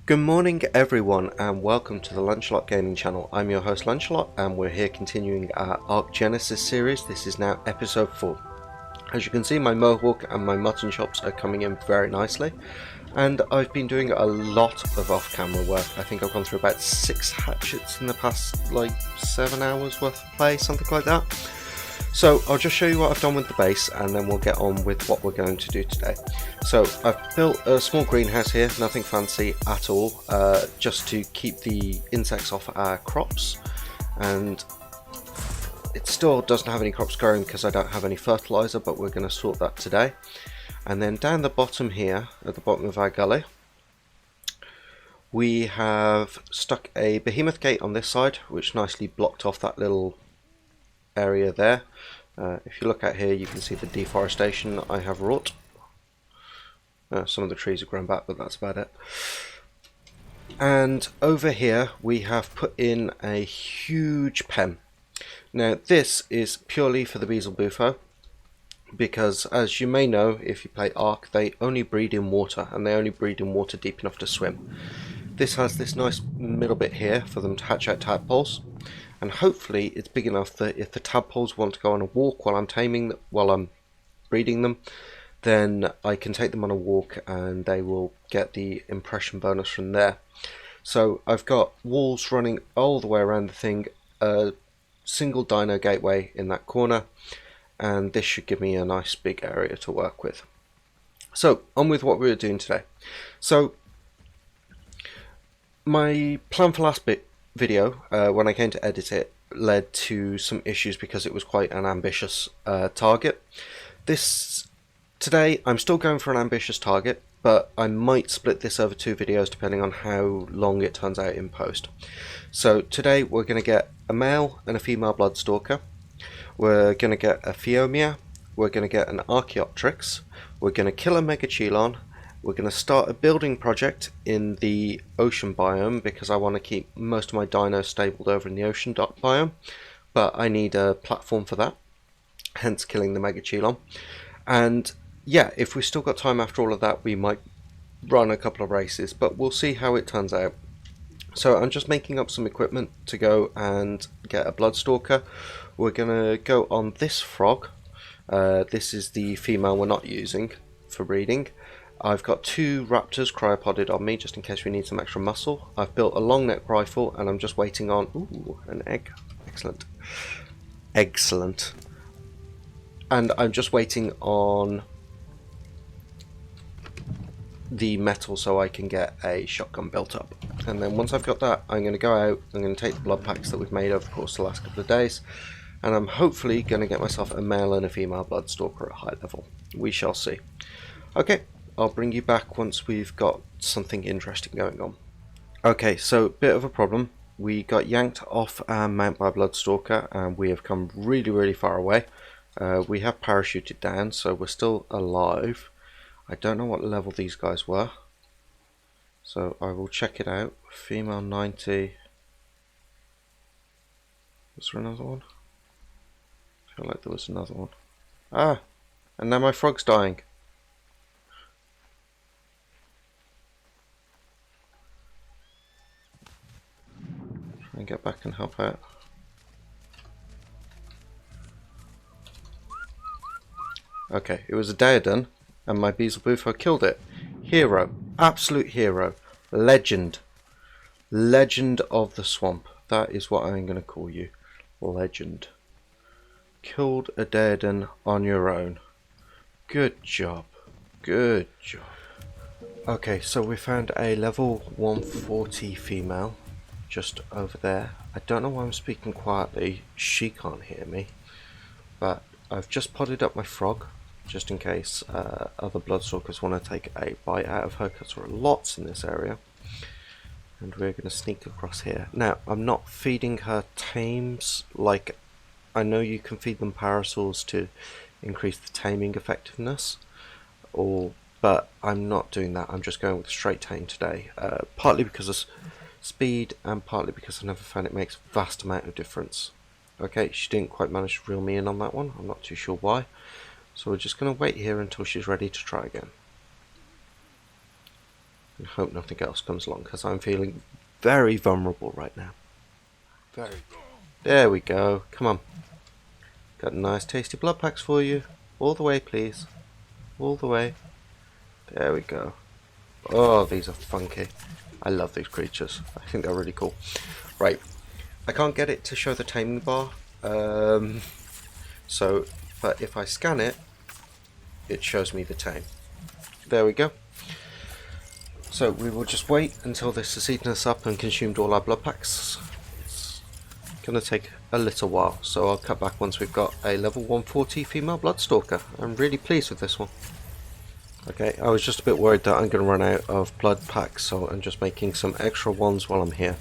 Good morning everyone and welcome to the Lunchalot Gaming channel. I'm your host Lunchalot and we're here continuing our Ark Genesis series. This is now episode 4. As you can see, my mohawk and my mutton chops are coming in very nicely, and I've been doing a lot of off-camera work. I think I've gone through about 6 hatchets in the past 7 hours worth of play, something like that. So I'll just show you what I've done with the base and then we'll get on with what we're going to do today. So I've built a small greenhouse here, nothing fancy at all, just to keep the insects off our crops, and it still doesn't have any crops growing because I don't have any fertilizer, but we're going to sort that today. And then down the bottom here, at the bottom of our gully, we have stuck a behemoth gate on this side, which nicely blocked off that little area there. If you look at here, you can see the deforestation I have wrought. Some of the trees have grown back, but that's about it. And over here we have put in a huge pen. Now this is purely for the Beelzebufo, because as you may know if you play Ark, they only breed in water, and they only breed in water deep enough to swim. This has this nice middle bit here for them to hatch out tadpoles, and hopefully it's big enough that if the tadpoles want to go on a walk while I'm breeding them, then I can take them on a walk and they will get the impression bonus from there. So I've got walls running all the way around the thing, a single dino gateway in that corner, and this should give me a nice big area to work with. So on with what we're doing today. So my plan for last video, when I came to edit it, led to some issues because it was quite an ambitious target. Today I'm still going for an ambitious target, but I might split this over 2 videos depending on how long it turns out in post. So today we're going to get a male and a female Bloodstalker, we're going to get a Phiomia, we're going to get an Archaeopteryx, we're going to kill a Megachelon, we're going to start a building project in the ocean biome because I want to keep most of my dinos stabled over in the ocean biome, but I need a platform for that, hence killing the Megachelon. And yeah, if we've still got time after all of that, we might run a couple of races, but we'll see how it turns out. So I'm just making up some equipment to go and get a Bloodstalker. We're going to go on this frog. This is the female we're not using for breeding. I've got 2 raptors cryopoded on me just in case we need some extra muscle. I've built a long neck rifle and I'm just waiting on an egg. Excellent. And I'm just waiting on the metal so I can get a shotgun built up. And then once I've got that, I'm going to go out, I'm going to take the blood packs that we've made over the course of the last couple of days, and I'm hopefully going to get myself a male and a female Bloodstalker at high level. We shall see. Okay, I'll bring you back once we've got something interesting going on. Okay, so bit of a problem. We got yanked off our mount by Bloodstalker and we have come really far away. We have parachuted down, so we're still alive. I don't know what level these guys were, so I will check it out. Female 90. Was there another one? I feel like there was another one. Ah! And now my frog's dying. Try and get back and help out. Okay, it was a Daedon, and my Beelzebufo killed it. Hero. Absolute hero. Legend. Legend of the swamp. That is what I'm going to call you. Legend. Killed a Daedon on your own. Good job. Good job. Okay, so we found a level 140 female just over there. I don't know why I'm speaking quietly. She can't hear me. But I've just potted up my frog, just in case other Bloodstalkers want to take a bite out of her, because there are lots in this area. And we're going to sneak across here. Now, I'm not feeding her tames. Like, I know you can feed them parasols to increase the taming effectiveness, but I'm not doing that. I'm just going with straight tame today, partly because of speed and partly because I never found it makes a vast amount of difference. Okay, she didn't quite manage to reel me in on that one. I'm not too sure why. So we're just going to wait here until she's ready to try again. and hope nothing else comes along, because I'm feeling very vulnerable right now. Very. There we go. Come on. Got nice tasty blood packs for you. All the way, please. All the way. There we go. Oh, these are funky. I love these creatures. I think they're really cool. Right. I can't get it to show the taming bar. But if I scan it, it shows me the tame. There we go. So we will just wait until this has eaten us up and consumed all our blood packs. It's going to take a little while, so I'll cut back once we've got a level 140 female Bloodstalker. I'm really pleased with this one. Okay, I was just a bit worried that I'm going to run out of blood packs, so I'm just making some extra ones while I'm here.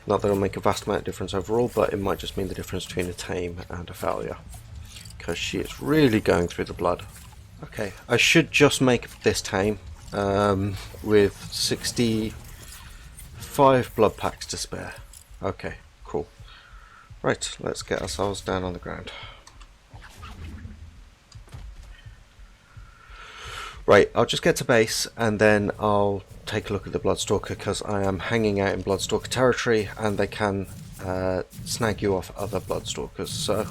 Not that it'll make a vast amount of difference overall, but it might just mean the difference between a tame and a failure, because she is really going through the blood. Okay, I should just make this tame with 65 blood packs to spare. Okay, cool. Right, let's get ourselves down on the ground. Right, I'll just get to base and then I'll take a look at the Bloodstalker, because I am hanging out in Bloodstalker territory and they can snag you off other Bloodstalkers. So,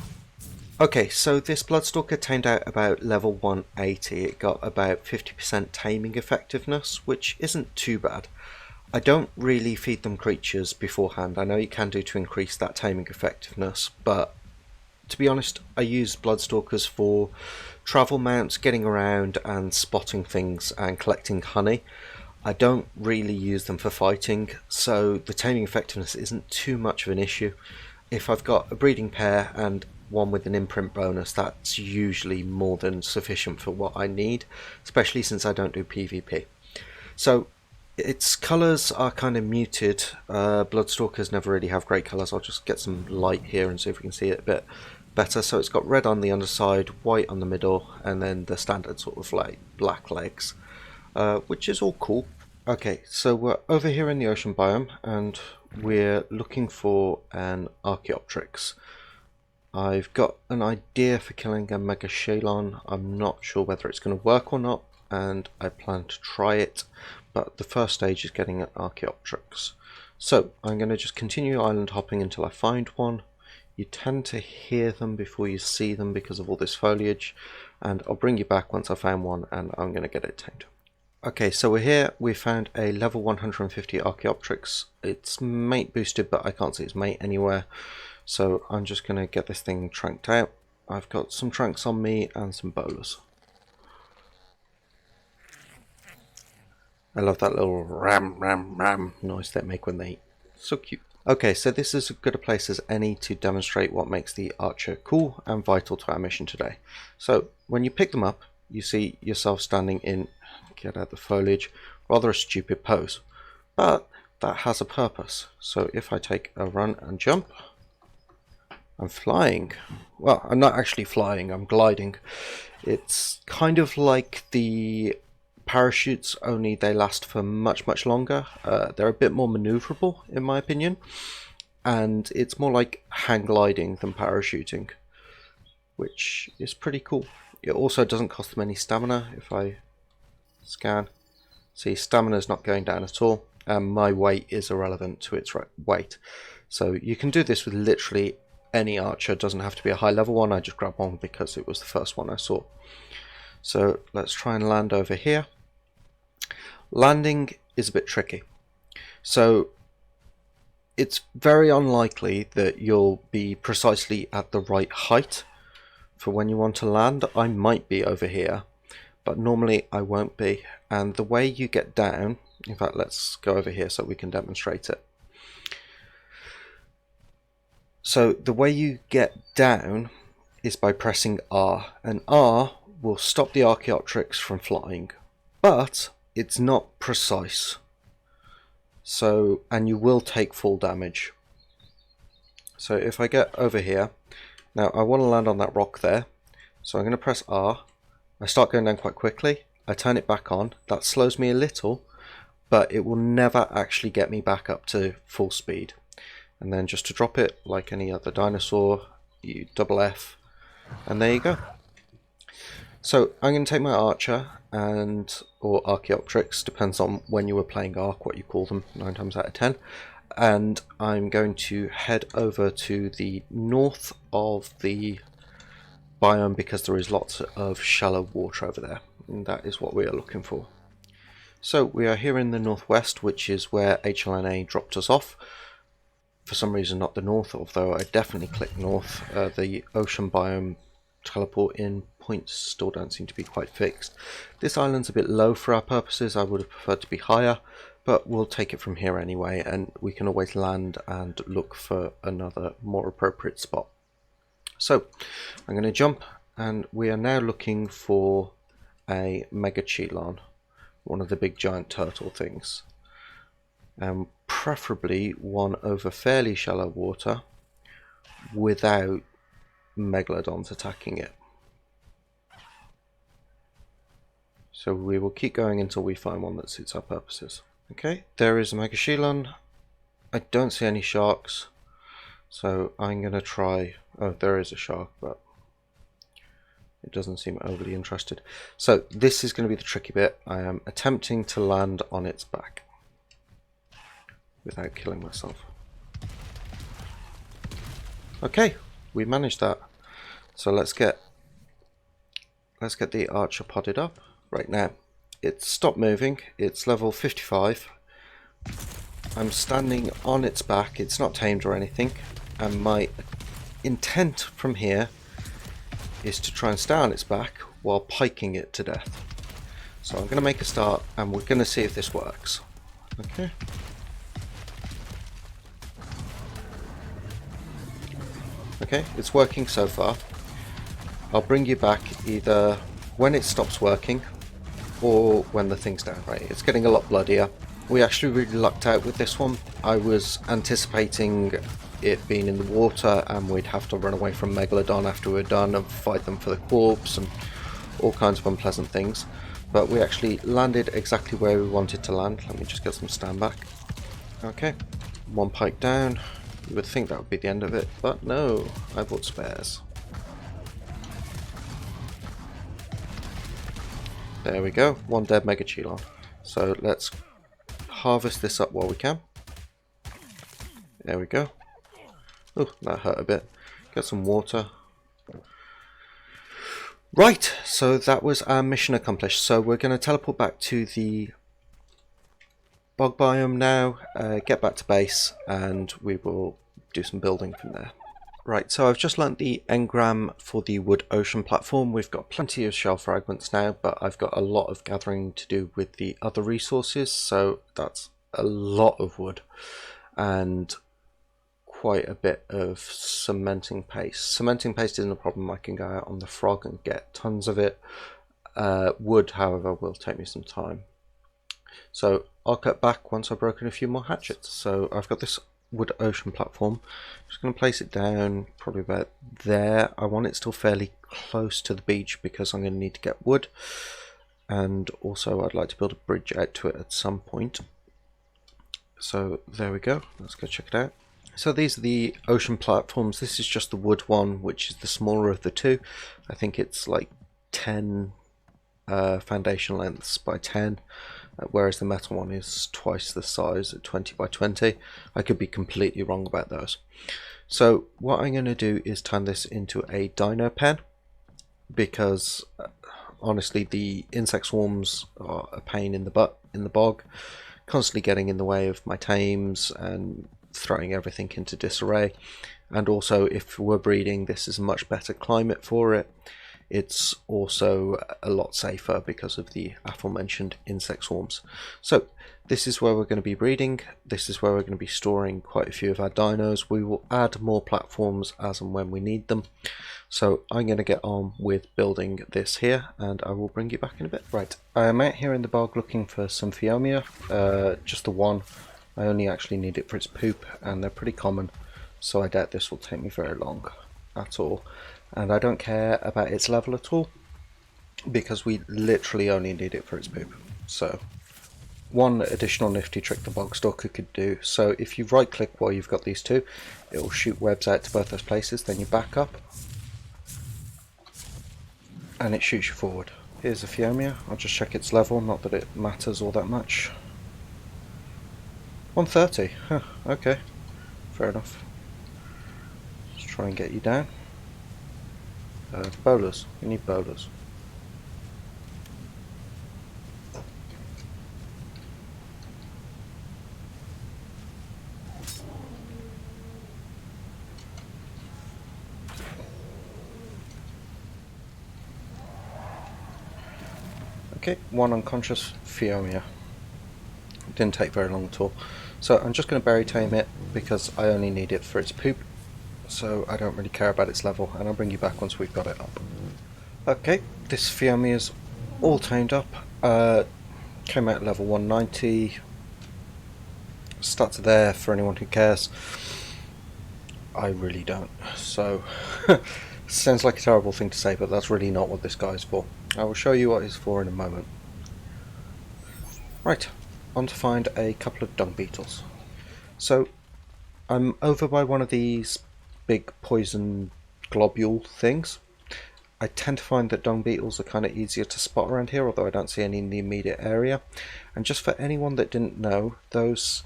okay, so this Bloodstalker tamed out about level 180. It got about 50% taming effectiveness, which isn't too bad. I don't really feed them creatures beforehand. I know you can do to increase that taming effectiveness, but to be honest, I use Bloodstalkers for travel mounts, getting around and spotting things and collecting honey. I don't really use them for fighting, so the taming effectiveness isn't too much of an issue. If I've got a breeding pair and one with an imprint bonus, that's usually more than sufficient for what I need, especially since I don't do PvP. So its colours are kind of muted. Bloodstalkers never really have great colours. I'll just get some light here and see if we can see it a bit better. So it's got red on the underside, white on the middle, and then the standard sort of like black legs, which is all cool. Okay, so we're over here in the ocean biome and we're looking for an Archaeopteryx. I've got an idea for killing a Megashalon. I'm not sure whether it's going to work or not, and I plan to try it, but the first stage is getting an Archaeopteryx. So I'm going to just continue island hopping until I find one. You tend to hear them before you see them because of all this foliage, and I'll bring you back once I found one and I'm going to get it tamed. Okay, so we're here. We found a level 150 Archaeopteryx. It's mate boosted, but I can't see its mate anywhere, so I'm just going to get this thing tranked out. I've got some tranks on me and some bowlers. I love that little ram ram ram noise they make when they eat. So cute. Okay, so this is as good a place as any to demonstrate what makes the Archer cool and vital to our mission today. So when you pick them up, you see yourself standing in, get out the foliage, rather a stupid pose, but that has a purpose. So if I take a run and jump, I'm flying. Well, I'm not actually flying, I'm gliding. It's kind of like the parachutes, only they last for much longer. They're a bit more maneuverable in my opinion, and it's more like hang gliding than parachuting, which is pretty cool. It also doesn't cost them any stamina. If I scan, see, stamina is not going down at all, and my weight is irrelevant to its weight. So you can do this with literally any archer. It doesn't have to be a high level one. I just grabbed one because it was the first one I saw. So let's try and land over here. Landing is a bit tricky. So it's very unlikely that you'll be precisely at the right height for when you want to land. I might be over here, but normally I won't be. And the way you get down, in fact, let's go over here so we can demonstrate it. So the way you get down is by pressing R, and R will stop the Archaeopteryx from flying, but it's not precise. So, and you will take full damage. So if I get over here, now I want to land on that rock there, so I'm going to press R. I start going down quite quickly, I turn it back on, that slows me a little, but it will never actually get me back up to full speed. And then just to drop it, like any other dinosaur, you double F, and there you go. So I'm going to take my archer or Archaeopteryx, depends on when you were playing Ark, what you call them, 9 times out of 10. And I'm going to head over to the north of the biome because there is lots of shallow water over there, and that is what we are looking for. So we are here in the northwest, which is where HLNA dropped us off. For some reason not the north, although I definitely clicked north. The ocean biome teleport in points still don't seem to be quite fixed. This island's a bit low for our purposes. I would have preferred to be higher, but we'll take it from here anyway, and we can always land and look for another more appropriate spot. So I'm going to jump, and we are now looking for a megachelon, one of the big giant turtle things. Preferably one over fairly shallow water without megalodons attacking it. So we will keep going until we find one that suits our purposes. Okay, there is a megachelon. I don't see any sharks, so I'm going to try... Oh, there is a shark, but it doesn't seem overly interested. So this is going to be the tricky bit. I am attempting to land on its back without killing myself. Okay, we managed that. So let's get the archer podded up. Right now, it's stopped moving. It's level 55. I'm standing on its back. It's not tamed or anything. And my intent from here is to try and stay on its back while piking it to death. So I'm going to make a start, and we're going to see if this works. Okay. Okay, it's working so far. I'll bring you back either when it stops working or when the thing's down. Right, it's getting a lot bloodier. We actually really lucked out with this one. I was anticipating it being in the water and we'd have to run away from Megalodon after we're done and fight them for the corpse and all kinds of unpleasant things. But we actually landed exactly where we wanted to land. Let me just get some stand back. Okay, one pike down. You would think that would be the end of it, but no, I bought spares. There we go, one dead megachelon. So let's harvest this up while we can. There we go. Oh, that hurt a bit. Get some water. Right, so that was our mission accomplished. So we're going to teleport back to the bog biome now, get back to base, and we will do some building from there. Right, so I've just learnt the engram for the wood ocean platform. We've got plenty of shell fragments now, but I've got a lot of gathering to do with the other resources, so that's a lot of wood and quite a bit of cementing paste. Cementing paste isn't a problem. I can go out on the frog and get tons of it. Wood, however, will take me some time. So I'll cut back once I've broken a few more hatchets. So I've got this wood ocean platform. I'm just going to place it down probably about there. I want it still fairly close to the beach because I'm going to need to get wood, and also I'd like to build a bridge out to it at some point. So there we go, let's go check it out. So these are the ocean platforms. This is just the wood one, which is the smaller of the two. I think it's like 10 foundation lengths by 10, whereas the metal one is twice the size at 20 by 20. I could be completely wrong about those. So what I'm going to do is turn this into a dino pen, because honestly the insect swarms are a pain in the butt in the bog, constantly getting in the way of my tames and throwing everything into disarray. And also, if we're breeding, this is a much better climate for it. It's also a lot safer because of the aforementioned insect swarms. So this is where we're going to be breeding. This is where we're going to be storing quite a few of our dinos. We will add more platforms as and when we need them. So I'm going to get on with building this here, and I will bring you back in a bit. Right, I'm out here in the bog looking for some Phiomia, just the one. I only actually need it for its poop, and they're pretty common, so I doubt this will take me very long at all. And I don't care about its level at all, because we literally only need it for its poop. So one additional nifty trick the Bloodstalker could do. So if you right click while you've got these two, it will shoot webs out to both those places. Then you back up and it shoots you forward. Here's a Phiomia. I'll just check its level, not that it matters all that much. 130. Huh, okay. Fair enough. Let's try and get you down. Bowlers. We need bowlers. Okay, one unconscious Phiomia. It didn't take very long at all. So I'm just going to berry tame it because I only need it for its poop. So I don't really care about its level, and I'll bring you back once we've got it up. Okay, this Phiomia is all tamed up. Came out at level 190. Stats are there for anyone who cares. I really don't. So, sounds like a terrible thing to say, but that's really not what this guy is for. I will show you what it's for in a moment. Right, on to find a couple of dung beetles. So, I'm over by one of these big poison globule things. I tend to find that dung beetles are kind of easier to spot around here, although I don't see any in the immediate area. And just for anyone that didn't know, those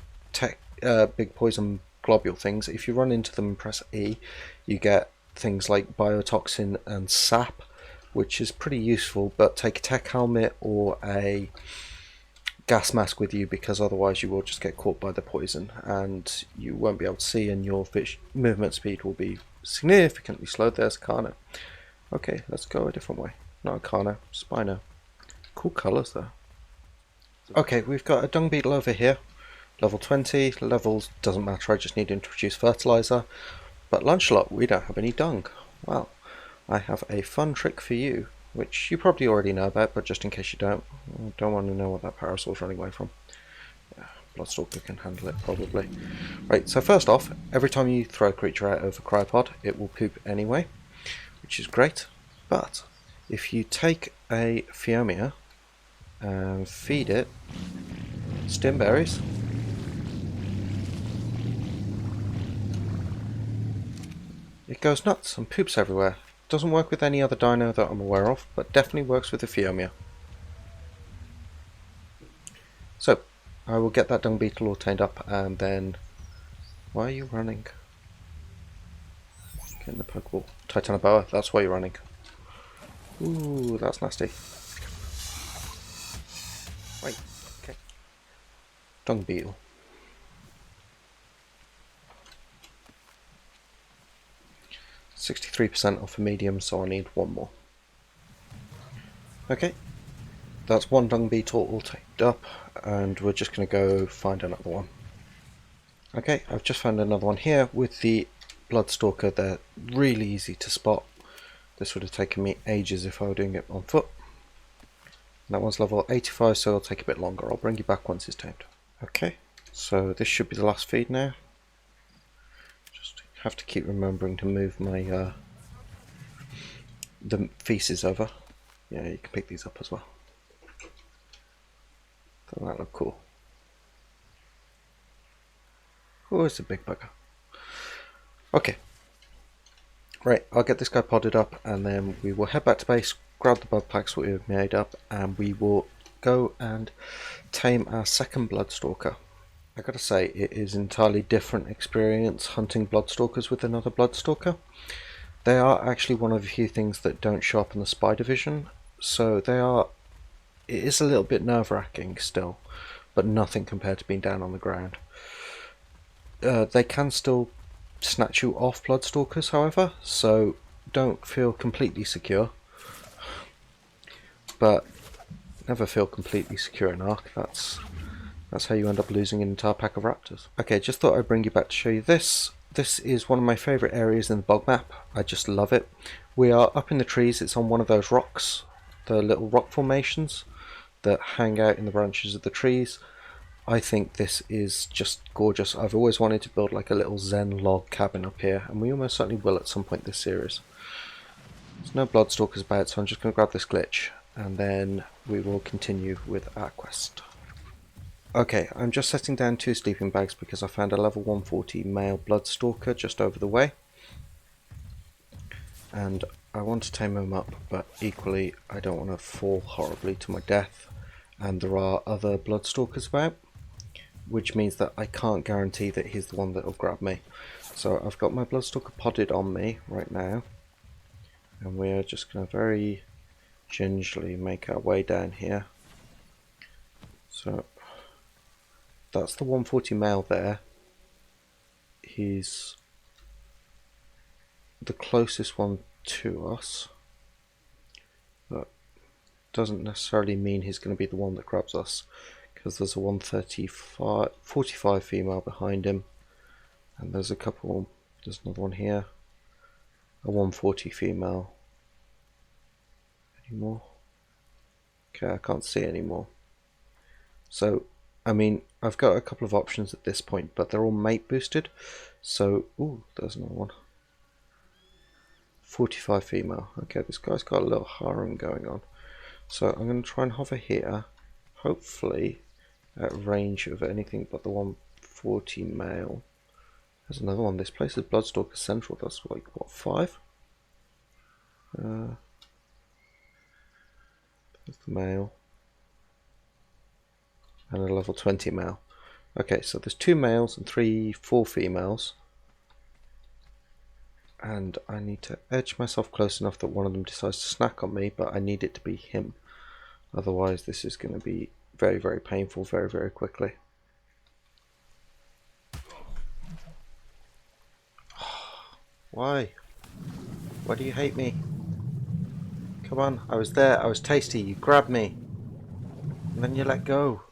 big poison globule things, if you run into them and press E, you get things like biotoxin and sap, which is pretty useful, but take a tech helmet or a gas mask with you, because otherwise you will just get caught by the poison and you won't be able to see, and your movement speed will be significantly slowed. There's Carno. Okay, let's go a different way. Not a Carno, Spino. Cool colours though. Okay, we've got a dung beetle over here. Level 20, levels doesn't matter, I just need to introduce fertilizer. But Lancelot, we don't have any dung. Well, I have a fun trick for you, which you probably already know about, but just in case you don't want to know what that parasaur's running away from. Yeah, Bloodstalker can handle it, probably. Right, so first off, every time you throw a creature out of a cryopod, it will poop anyway, which is great. But if you take a Phiomia and feed it stim berries, it goes nuts and poops everywhere. Doesn't work with any other dino that I'm aware of, but definitely works with the Phiomia. So, I will get that dung beetle all tamed up, and then... Why are you running? Get in the Pokeball. Titanoboa, that's why you're running. Ooh, that's nasty. Right, okay. Dung beetle. %63% off a medium, so I need one more. Okay, that's one dung beetle all taped up, and we're just going to go find another one. Okay, I've just found another one here with the Bloodstalker. They're really easy to spot. This would have taken me ages if I were doing it on foot. And that one's level 85, so it'll take a bit longer. I'll bring you back once it's tamed. Okay, so this should be the last feed now. Have to keep remembering to move my the feces over. Yeah, you can pick these up as well. Doesn't that look cool? Oh, it's a big bugger. Okay. Right, I'll get this guy podded up, and then we will head back to base, grab the bug packs we've made up, and we will go and tame our second Bloodstalker. I gotta say, it is an entirely different experience hunting Bloodstalkers with another Bloodstalker. They are actually one of the few things that don't show up in the spy division, so it is a little bit nerve-wracking still, but nothing compared to being down on the ground. They can still snatch you off Bloodstalkers, however, so don't feel completely secure. But never feel completely secure in Ark. That's how you end up losing an entire pack of raptors. Okay, just thought I'd bring you back to show you this. This is one of my favourite areas in the bog map. I just love it. We are up in the trees. It's on one of those rocks, the little rock formations that hang out in the branches of the trees. I think this is just gorgeous. I've always wanted to build like a little zen log cabin up here, and we almost certainly will at some point this series. There's no Bloodstalkers about, so I'm just going to grab this glitch, and then we will continue with our quest. Okay, I'm just setting down 2 sleeping bags because I found a level 140 male Bloodstalker just over the way. And I want to tame him up, but equally I don't want to fall horribly to my death. And there are other Bloodstalkers about, which means that I can't guarantee that he's the one that will grab me. So I've got my Bloodstalker podded on me right now, and we're just going to very gingerly make our way down here. So that's the 140 male there. He's the closest one to us, but doesn't necessarily mean he's going to be the one that grabs us, because there's a 45 female behind him, and there's another one here, a 140 female. Any more? Okay, I can't see any more. So I mean, I've got a couple of options at this point, but they're all mate boosted. So, ooh, there's another one. 45 female. Okay, this guy's got a little harem going on. So I'm going to try and hover here, hopefully at range of anything but the 140 male. There's another one. This place is Bloodstalker Central. That's like, what, 5? There's the male. And a level 20 male. Okay, so there's 2 males and 4 females. And I need to edge myself close enough that one of them decides to snack on me, but I need it to be him. Otherwise this is going to be very, very painful very, very quickly. Why? Why do you hate me? Come on, I was there, I was tasty, you grabbed me. And then you let go.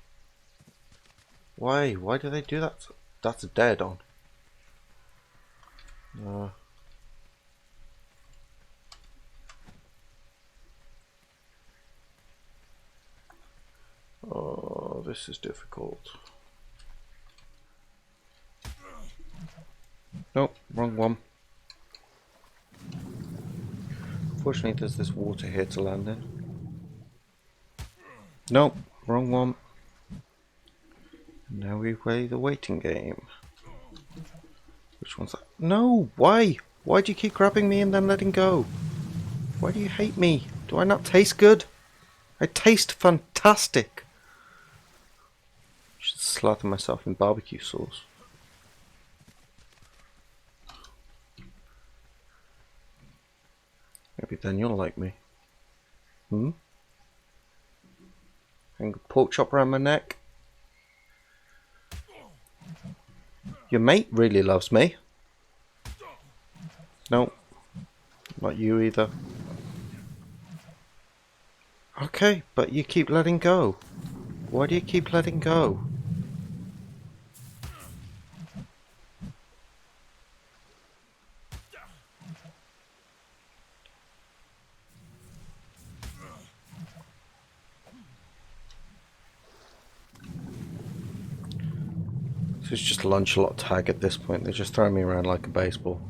Why? Why do they do that? That's a dead on. Oh, this is difficult. Nope, wrong one. Fortunately, there's this water here to land in. Nope, wrong one. Now we play the waiting game. Which one's that? No! Why? Why do you keep grabbing me and then letting go? Why do you hate me? Do I not taste good? I taste fantastic! I should slather myself in barbecue sauce. Maybe then you'll like me. Hang a pork chop around my neck. Your mate really loves me. No, not you either. Okay, but you keep letting go. Why do you keep letting go? It's just a Lunchalot tag at this point. They're just throwing me around like a baseball.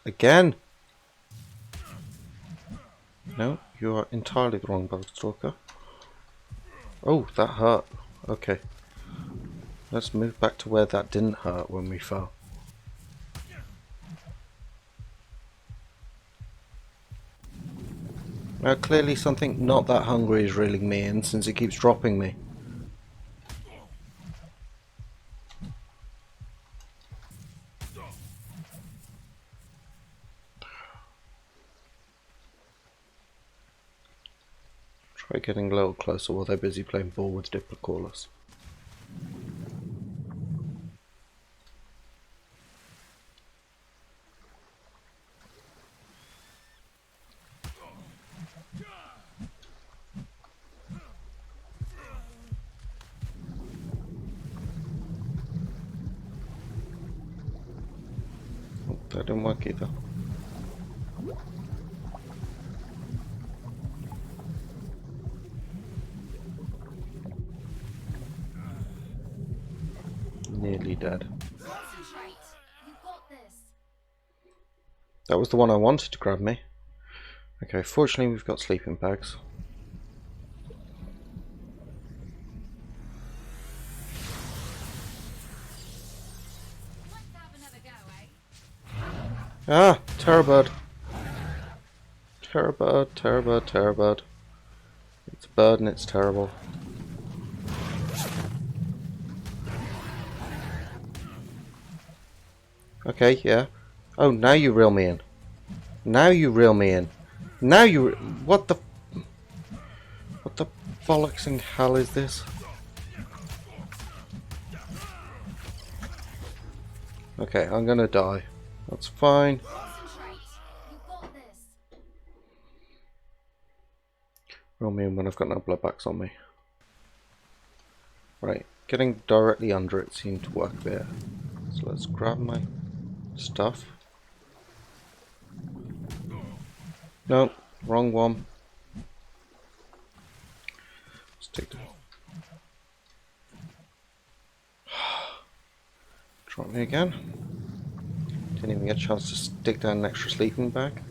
Again! No, you are entirely the wrong Bloodstalker. Oh, that hurt. Okay. Let's move back to where that didn't hurt when we fell. Now clearly something not that hungry is reeling me in, since it keeps dropping me. Try getting a little closer while they're busy playing ball with Diplocalus. Oh, that didn't work either. Nearly dead. That was the one I wanted to grab me. Okay, fortunately we've got sleeping bags. Ah, terrorbird. Terrorbird, terrorbird, terrorbird. It's a bird and it's terrible. Okay, yeah. Oh, now you reel me in. Now you reel me in. Now you... What the... What the bollocks in hell is this? Okay, I'm gonna die. That's fine. Reel me in when I've got no bloodbacks on me. Right, getting directly under it seemed to work there. So let's grab my stuff. No, wrong one. Let's take the... Drop me again. Didn't even get a chance to stick down an extra sleeping bag.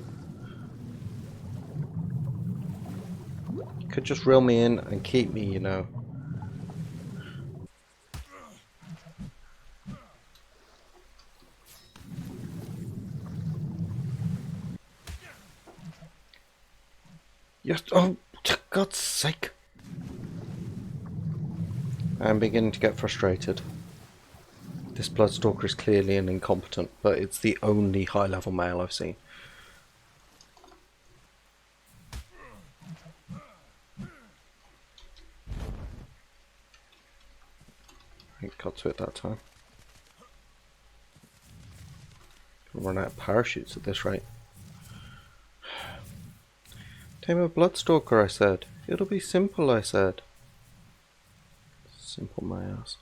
You could just reel me in and keep me, you know. Yes, oh, for God's sake. I'm beginning to get frustrated. This Bloodstalker is clearly an incompetent, but it's the only high-level male I've seen. I got to it that time. Gonna run out of parachutes at this rate. Tame a Bloodstalker, I said. It'll be simple, I said. Simple my ass.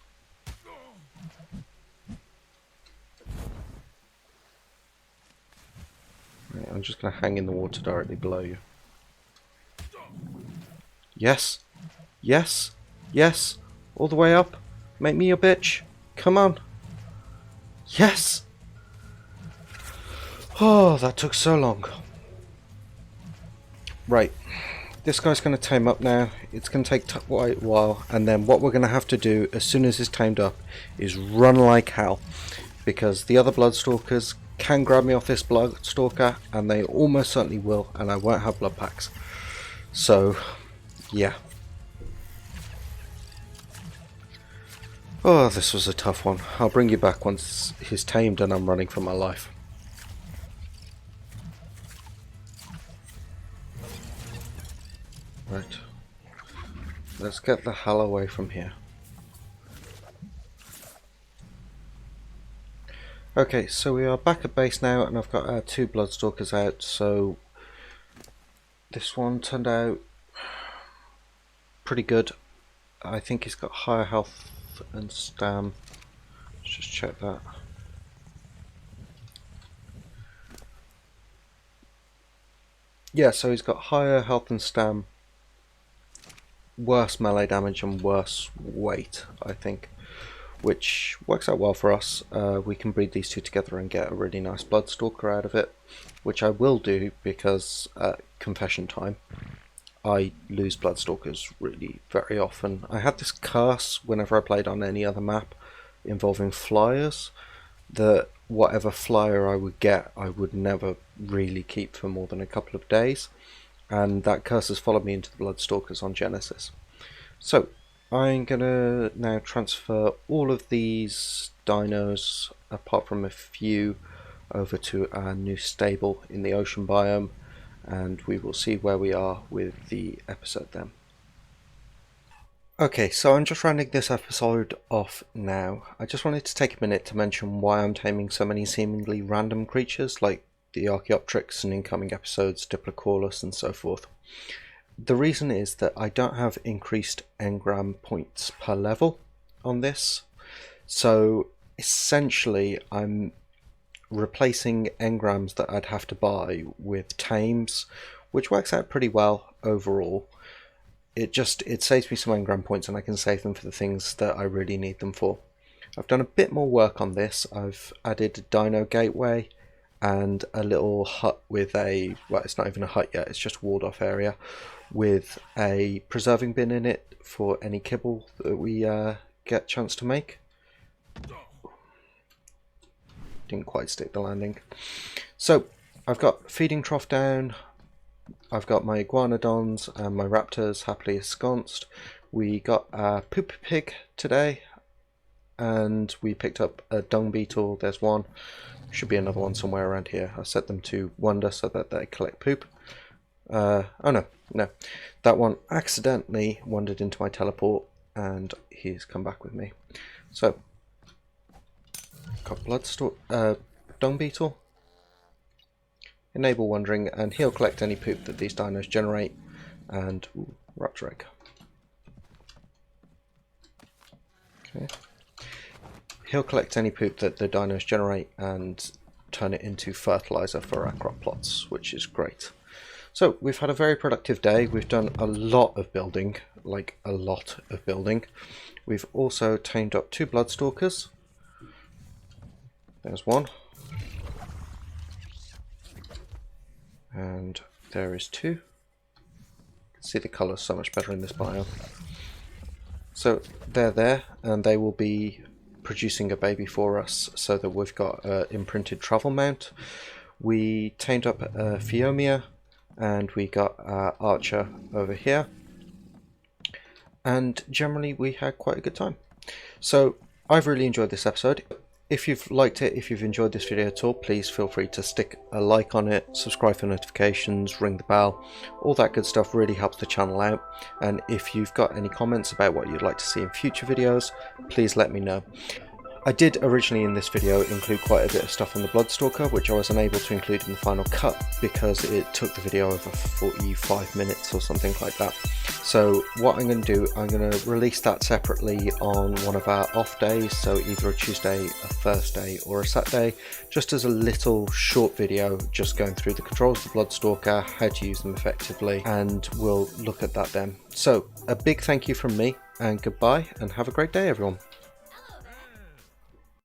Right, I'm just going to hang in the water directly below you. Yes! Yes! Yes! All the way up! Make me your bitch! Come on! Yes! Oh, that took so long. Right. This guy's going to tame up now. It's going to take quite a while, and then what we're going to have to do as soon as it's tamed up is run like hell, because the other Bloodstalkers can grab me off this Bloodstalker, and they almost certainly will, and I won't have blood packs. So, yeah. Oh, this was a tough one. I'll bring you back once he's tamed and I'm running for my life. Right. Let's get the hell away from here. Okay, so we are back at base now, and I've got our two Bloodstalkers out, so this one turned out pretty good. I think he's got higher health and stam. Let's just check that. Yeah, so he's got higher health and stam, worse melee damage and worse weight, I think, which works out well for us. We can breed these two together and get a really nice Bloodstalker out of it, which I will do because confession time, I lose Bloodstalkers really very often. I had this curse whenever I played on any other map involving flyers, that whatever flyer I would get I would never really keep for more than a couple of days, and that curse has followed me into the Bloodstalkers on Genesis. So I'm gonna now transfer all of these dinos, apart from a few, over to our new stable in the ocean biome, and we will see where we are with the episode then. Okay, so I'm just rounding this episode off now. I just wanted to take a minute to mention why I'm taming so many seemingly random creatures like the Archaeopteryx and incoming episodes, Diplocaulus and so forth. The reason is that I don't have increased engram points per level on this, so essentially I'm replacing engrams that I'd have to buy with tames, which works out pretty well overall. It saves me some engram points, and I can save them for the things that I really need them for. I've done a bit more work on this. I've added a dino gateway and a little hut with a, well, it's not even a hut yet, it's just a walled off area with a preserving bin in it for any kibble that we get a chance to make. Didn't quite stick the landing. So I've got feeding trough down, I've got my iguanodons and my raptors happily ensconced. We got a poop pig today, and we picked up a dung beetle. There's one, should be another one somewhere around here. I set them to wander so that they collect poop. Oh no, that one accidentally wandered into my teleport and he's come back with me. So got dung beetle, enable wandering, and he'll collect any poop that these dinos generate. And raptor egg. Okay. He'll collect any poop that the dinos generate and turn it into fertilizer for our crop plots, which is great. So we've had a very productive day. We've done a lot of building, like a lot of building. We've also tamed up 2 Bloodstalkers. There's one. And there is 2. You can see the colour so much better in this biome. So they're there, and they will be producing a baby for us so that we've got an imprinted travel mount. We tamed up a Phiomia, and we got our archer over here. And generally we had quite a good time. So I've really enjoyed this episode. If you've liked it, if you've enjoyed this video at all, please feel free to stick a like on it, subscribe for notifications, ring the bell. All that good stuff really helps the channel out. And if you've got any comments about what you'd like to see in future videos, please let me know. I did originally in this video include quite a bit of stuff on the Bloodstalker, which I was unable to include in the final cut because it took the video over 45 minutes or something like that. So what I'm going to do, I'm going to release that separately on one of our off days, so either a Tuesday, a Thursday or a Saturday, just as a little short video just going through the controls of the Bloodstalker, how to use them effectively, and we'll look at that then. So a big thank you from me, and goodbye, and have a great day everyone.